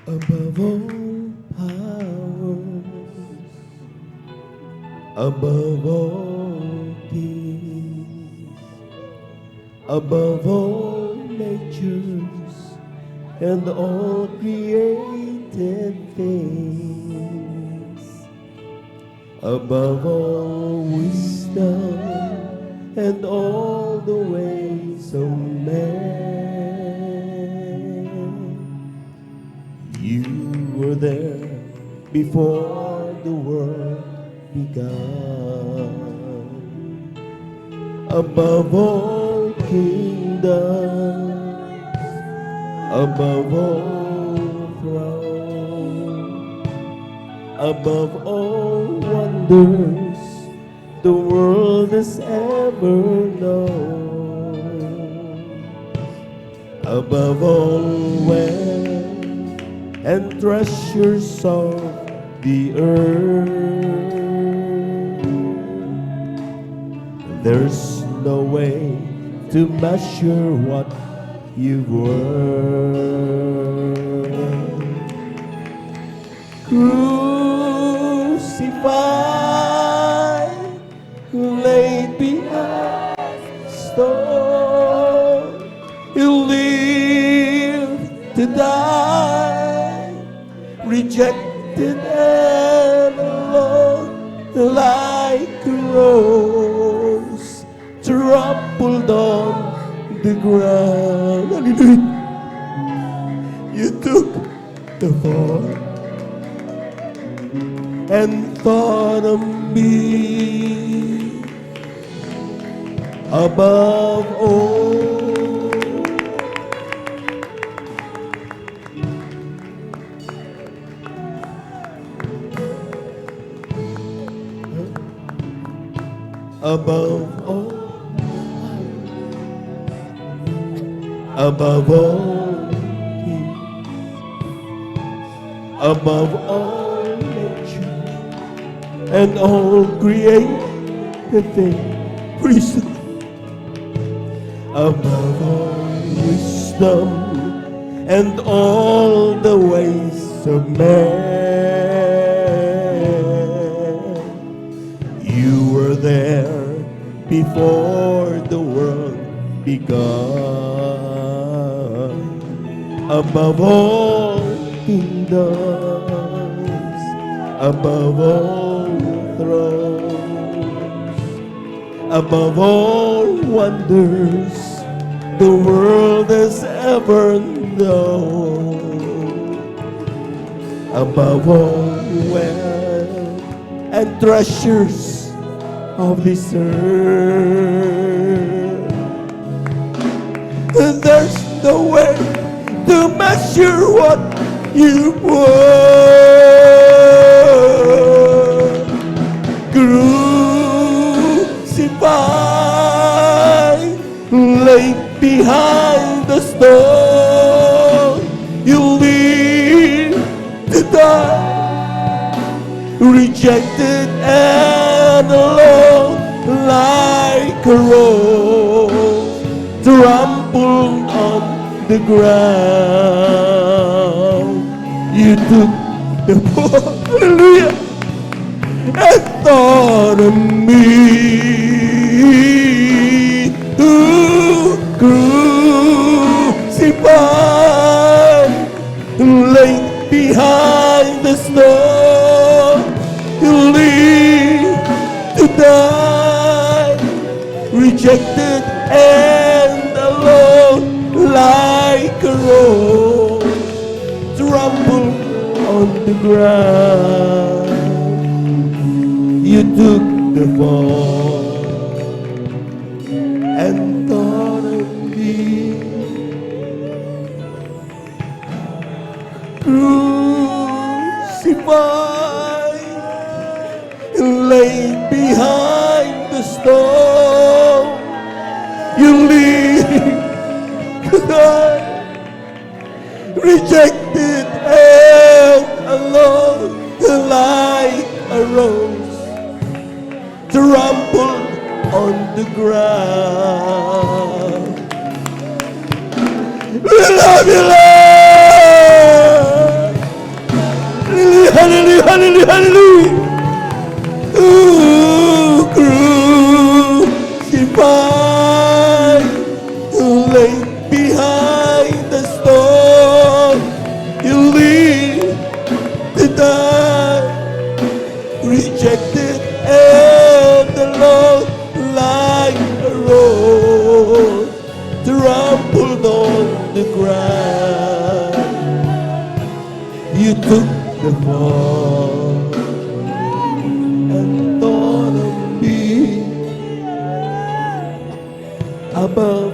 Above all powers, above all kings, above all natures and all created things, above all wisdom and all the ways of man. You were there before the world began. Above all kingdoms, above all thrones, above all wonders the world has ever known, above all wealth and treasures of the earth, there's no way to measure what you were. Crucified, laid behind the stone, you lived to die, rejected and alone, like a rose trampled on the ground. Hallelujah. You took the fall and thought of me above all. Above all, above all kings, above all nature and all created things, praise the Lord. Above all wisdom and all the ways of man, you were there before the world began. Above all kingdoms, above all thrones, above all wonders the world has ever known, above all wealth and treasures of this earth, and there's no way to measure what you were. Crucified, laid behind the stone, you live to die, rejected and alone, like a rose trampled on the ground. You took the fall, hallelujah, and thought of me, who crucified, laid behind the stone, you live to die, rejected and alone, like a rose trampled on the ground. You took the fall and thought of me, crucified, laid behind the stone, you live to die, rejected and alone, like a rose trampled on the ground. We love you, Lord. Hallelujah, hallelujah, hallelujah. Ooh, crucified, you lay behind the stone. You live to die, rejected and alone, like a rose trampled on the ground. You took the fall and thought of me above